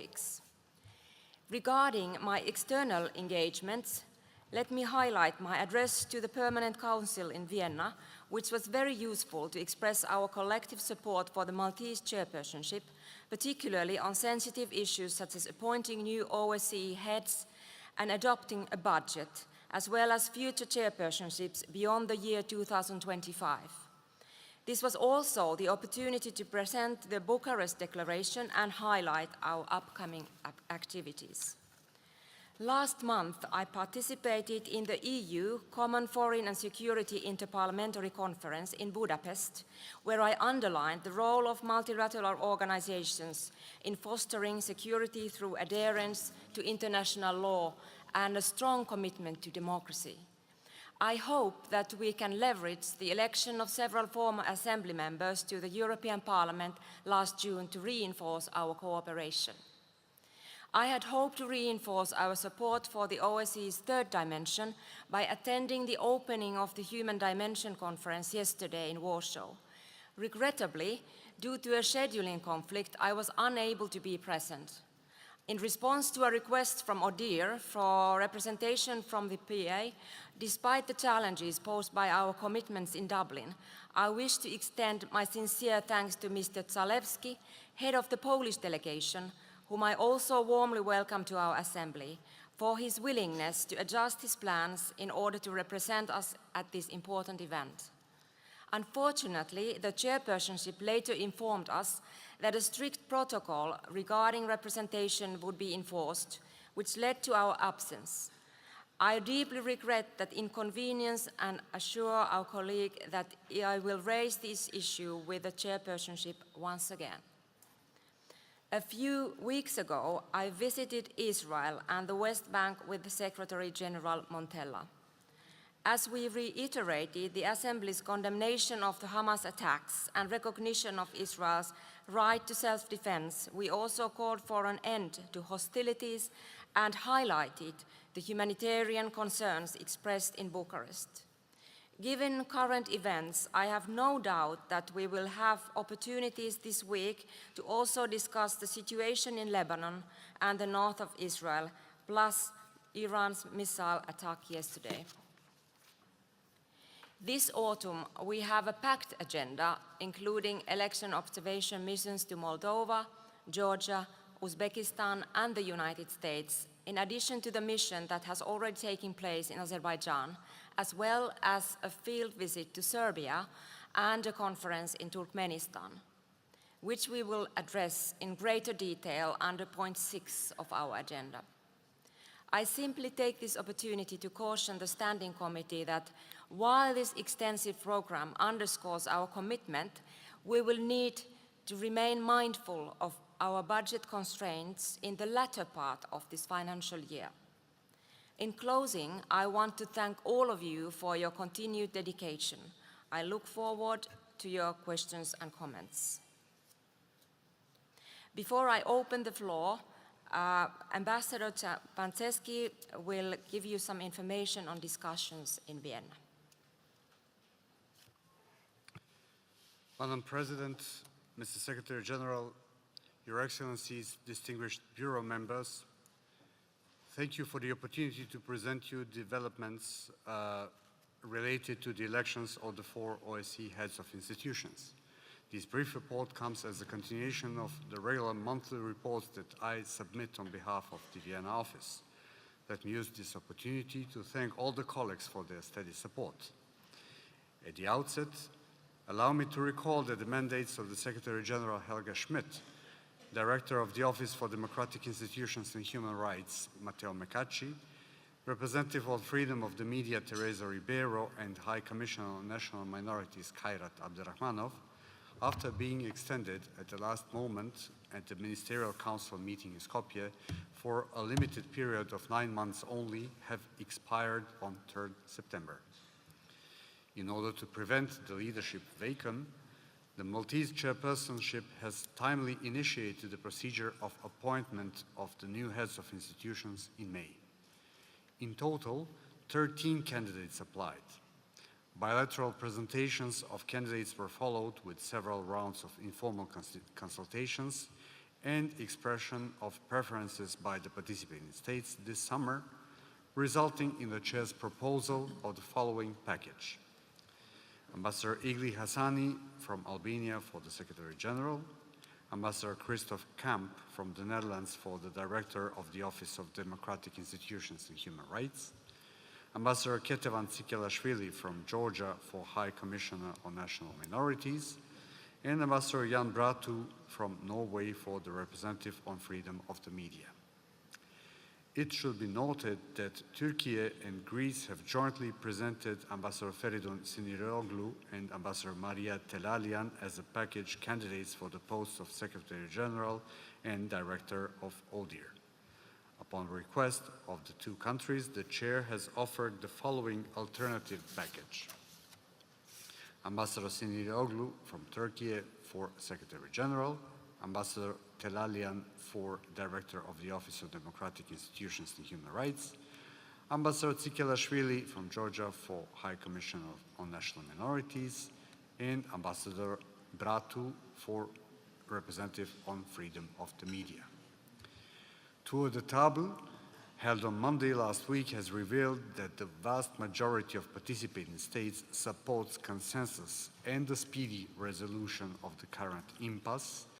colleagues. Regarding my external engagements, let me highlight my address to the Permanent Council in Vienna, which was very useful to express our collective support for the Maltese chairpersonship, particularly on sensitive issues such as appointing new OSCE heads and adopting a budget, as well as future chairpersonships beyond the year 2025. This was also the opportunity to present the Bucharest Declaration and highlight our upcoming activities. Last month, I participated in the EU Common Foreign and Security Interparliamentary Conference in Budapest, where I underlined the role of multilateral organizations in fostering security through adherence to international law and a strong commitment to democracy. I hope that we can leverage the election of several former Assembly members to the European Parliament last June to reinforce our cooperation. I had hoped to reinforce our support for the OSCE's third dimension by attending the opening of the Human Dimension Conference yesterday in Warsaw. Regrettably, due to a scheduling conflict, I was unable to be present. In response to a request from ODIHR for representation from the PA, despite the challenges posed by our commitments in Dublin, I wish to extend my sincere thanks to Mr. Zalewski, head of the Polish delegation, whom I also warmly welcome to our Assembly, for his willingness to adjust his plans in order to represent us at this important event. Unfortunately, the chairpersonship later informed us that a strict protocol regarding representation would be enforced, which led to our absence. I deeply regret that inconvenience and assure our colleague that I will raise this issue with the chairpersonship once again. A few weeks ago, I visited Israel and the West Bank with the Secretary General Montella. As we reiterated the Assembly's condemnation of the Hamas attacks and recognition of Israel's right to self-defense, we also called for an end to hostilities and highlighted the humanitarian concerns expressed in Bucharest. Given current events, I have no doubt that we will have opportunities this week to also discuss the situation in Lebanon and the north of Israel, plus Iran's missile attack yesterday. This autumn, we have a packed agenda, including election observation missions to Moldova, Georgia, Uzbekistan, and the United States, in addition to the mission that has already taken place in Azerbaijan, as well as a field visit to Serbia and a conference in Turkmenistan, which we will address in greater detail under point 6 of our agenda. I simply take this opportunity to caution the Standing Committee that while this extensive program underscores our commitment, we will need to remain mindful of our budget constraints in the latter part of this financial year. In closing, I want to thank all of you for your continued dedication. I look forward to your questions and comments. Before I open the floor, Ambassador Panceski will give you some information on discussions in Vienna. Madam President, Mr. Secretary General, Your Excellencies, distinguished Bureau members, thank you for the opportunity to present you developments related to the elections of the 4 OSCE heads of institutions. This brief report comes as a continuation of the regular monthly reports that I submit on behalf of the Vienna office. Let me use this opportunity to thank all the colleagues for their steady support. At the outset, allow me to recall that the mandates of the Secretary General Helga Schmidt, Director of the Office for Democratic Institutions and Human Rights, Matteo Mecacci, Representative of Freedom of the Media, Teresa Ribeiro, and High Commissioner on National Minorities, Khairat Abderrahmanov, after being extended at the last moment at the Ministerial Council meeting in Skopje for a limited period of 9 months only, have expired on 3rd September. In order to prevent the leadership vacuum, the Maltese chairpersonship has timely initiated the procedure of appointment of the new heads of institutions in May. In total, 13 candidates applied. Bilateral presentations of candidates were followed with several rounds of informal consultations and expression of preferences by the participating states this summer, resulting in the Chair's proposal of the following package. Ambassador Igli Hassani from Albania for the Secretary General, Ambassador Christoph Kamp from the Netherlands for the Director of the Office of Democratic Institutions and Human Rights, Ambassador Ketevan Tsikelashvili from Georgia for High Commissioner on National Minorities, and Ambassador Jan Bratu from Norway for the Representative on Freedom of the Media. It should be noted that Turkey and Greece have jointly presented Ambassador Feridun Siniroglu and Ambassador Maria Telalian as a package candidates for the posts of Secretary General and Director of ODIHR. Upon request of the two countries, the Chair has offered the following alternative package. Ambassador Siniroglu from Turkey for Secretary General, Ambassador Telalian for Director of the Office of Democratic Institutions and Human Rights, Ambassador Tsikelashvili from Georgia for High Commissioner on National Minorities, and Ambassador Bratu for Representative on Freedom of the Media. Tour de Table, held on Monday last week, has revealed that the vast majority of participating states supports consensus and the speedy resolution of the current impasse,